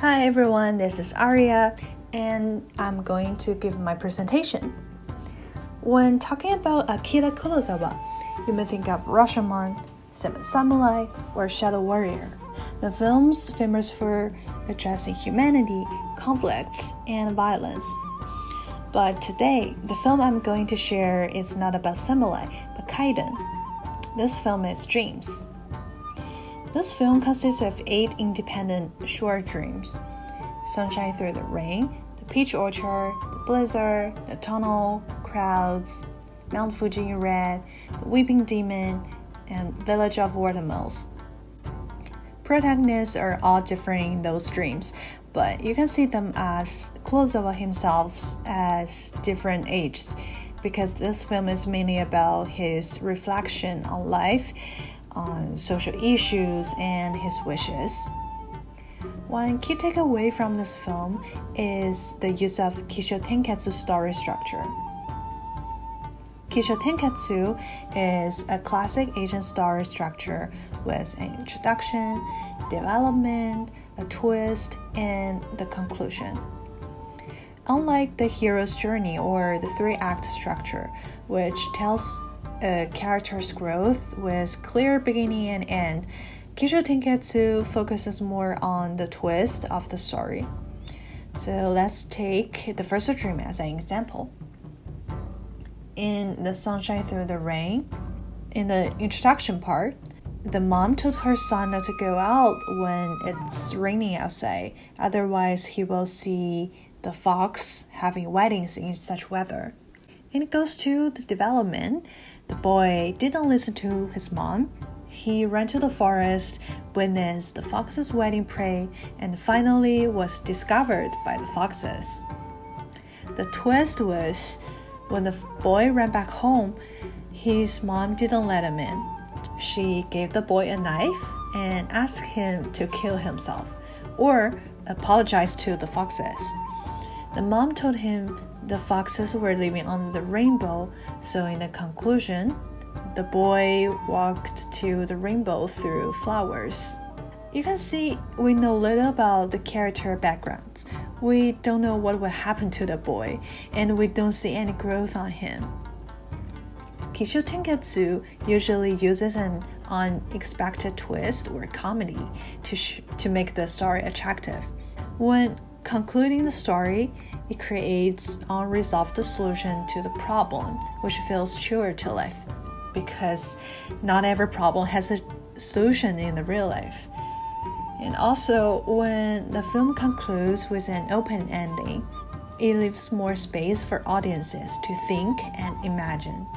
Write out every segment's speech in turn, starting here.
Hi everyone, this is Aria, and I'm going to give my presentation. When talking about Akira Kurosawa, you may think of Rashomon, Seven Samurai, or Shadow Warrior. The films famous for addressing humanity, conflicts, and violence. But today, the film I'm going to share is not about samurai, but kaiden. This film is Dreams. This film consists of 8 independent short dreams: Sunshine Through the Rain, The Peach Orchard, The Blizzard, The Tunnel, Crowds, Mount Fuji in Red, The Weeping Demon, and Village of Watermills. Protagonists are all different in those dreams, but you can see them as Kurosawa himself as different ages, because this film is mainly about his reflection on life, on social issues, and his wishes. One key takeaway from this film is the use of Kisho Tenketsu story structure. Kisho Tenketsu is a classic Asian story structure with an introduction, development, a twist, and the conclusion. Unlike the hero's journey or the 3-act structure, which tells a character's growth with clear beginning and end, Kisho Tenketsu focuses more on the twist of the story. So let's take the first dream as an example. In The Sunshine Through the Rain, in the introduction part, the mom told her son not to go out when it's raining outside, otherwise he will see the fox having weddings in such weather. And it goes to the development. The boy didn't listen to his mom. He ran to the forest, witnessed the fox's wedding prey, and finally was discovered by the foxes. The twist was, when the boy ran back home, his mom didn't let him in. She gave the boy a knife and asked him to kill himself or apologize to the foxes. The mom told him the foxes were living under the rainbow, so in the conclusion, the boy walked to the rainbow through flowers. You can see we know little about the character backgrounds. We don't know what will happen to the boy, and we don't see any growth on him. Kisho Tenketsu usually uses an unexpected twist or comedy to make the story attractive. When concluding the story, it creates unresolved solution to the problem, which feels truer to life, because not every problem has a solution in the real life. And also, when the film concludes with an open ending, it leaves more space for audiences to think and imagine.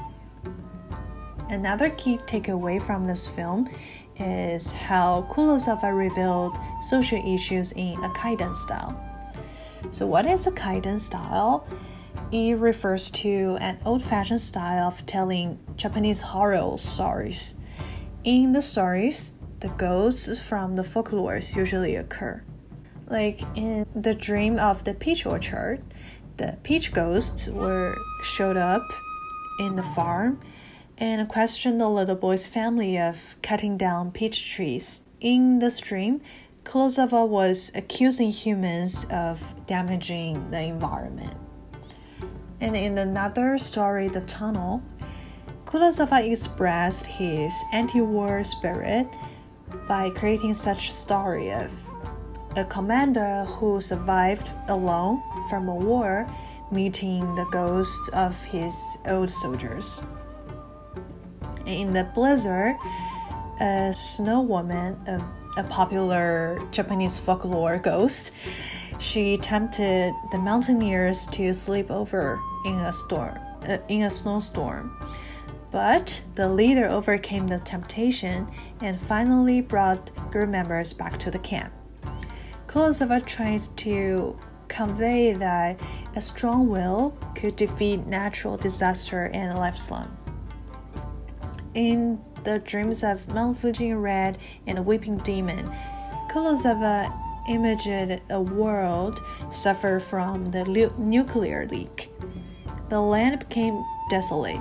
Another key takeaway from this film is how Kurosawa revealed social issues in a kaiden style. So what is a kaiden style? It refers to an old-fashioned style of telling Japanese horror stories. In the stories, the ghosts from the folklores usually occur. Like in The Dream of the Peach Orchard, the peach ghosts showed up in the farm and questioned the little boy's family of cutting down peach trees. In this dream, Kurosawa was accusing humans of damaging the environment. And in another story, The Tunnel, Kurosawa expressed his anti-war spirit by creating such a story of a commander who survived alone from a war, meeting the ghosts of his old soldiers. In The Blizzard, a snow woman, a popular Japanese folklore ghost, she tempted the mountaineers to sleep over in a snowstorm. But the leader overcame the temptation and finally brought group members back to the camp. Kurosawa tries to convey that a strong will could defeat natural disaster and a lifelong. In The Dreams of Mount Fuji in Red and The Weeping Demon, Kurosawa imaged a world suffer from the nuclear leak. The land became desolate.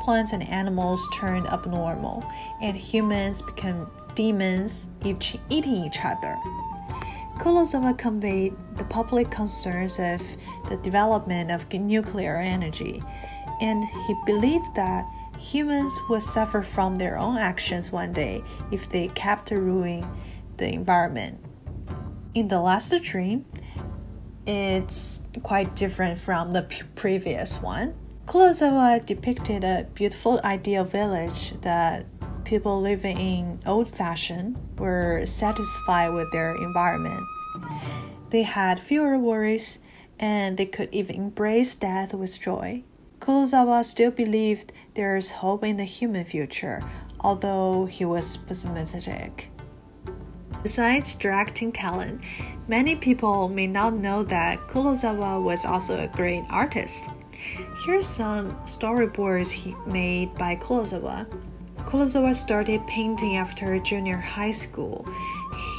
Plants and animals turned abnormal, and humans became demons eating each other. Kurosawa conveyed the public concerns of the development of nuclear energy, and he believed that humans would suffer from their own actions one day if they kept ruining the environment. In the last dream, it's quite different from the previous one. Kurosawa depicted a beautiful ideal village that people living in old fashion were satisfied with their environment. They had fewer worries, and they could even embrace death with joy. Kurosawa still believed there is hope in the human future, although he was pessimistic. Besides directing talent, many people may not know that Kurosawa was also a great artist. Here's some storyboards he made by Kurosawa. Kurosawa started painting after junior high school.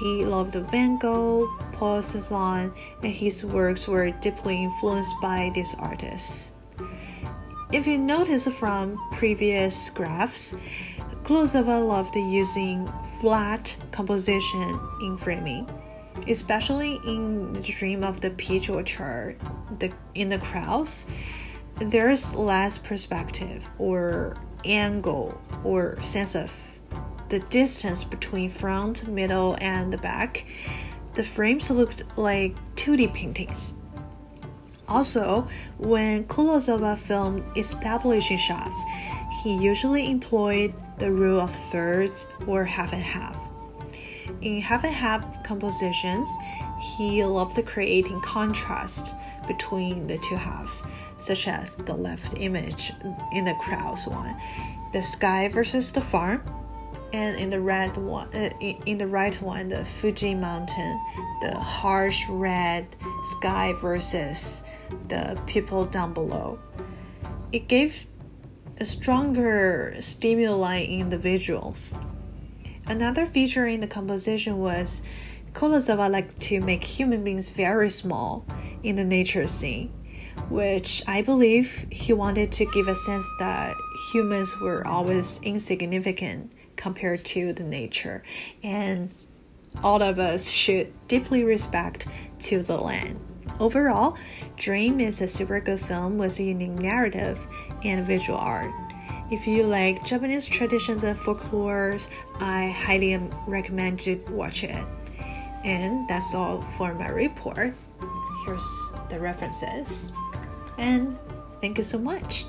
He loved Van Gogh, Paul Cézanne, and his works were deeply influenced by these artists. If you notice from previous graphs, Kurosawa loved using flat composition in framing, especially in the dream of the peach orchard. In the crowds, there's less perspective or angle or sense of the distance between front, middle, and the back. The frames looked like 2D paintings. Also, when Kurosawa filmed establishing shots, he usually employed the rule of thirds or half and half. In half and half compositions, he loved creating contrast between the two halves, such as the left image in the crowds one, the sky versus the farm, and in the right one, the Fuji mountain, the harsh red sky versus the people down below. It gave a stronger stimuli in the visuals. Another feature in the composition was Kurosawa liked to make human beings very small in the nature scene, which I believe he wanted to give a sense that humans were always insignificant compared to the nature, and all of us should deeply respect to the land. Overall, Dream is a super good film with a unique narrative and visual art. If you like Japanese traditions and folklore, I highly recommend you watch it. And that's all for my report. Here's the references. And thank you so much.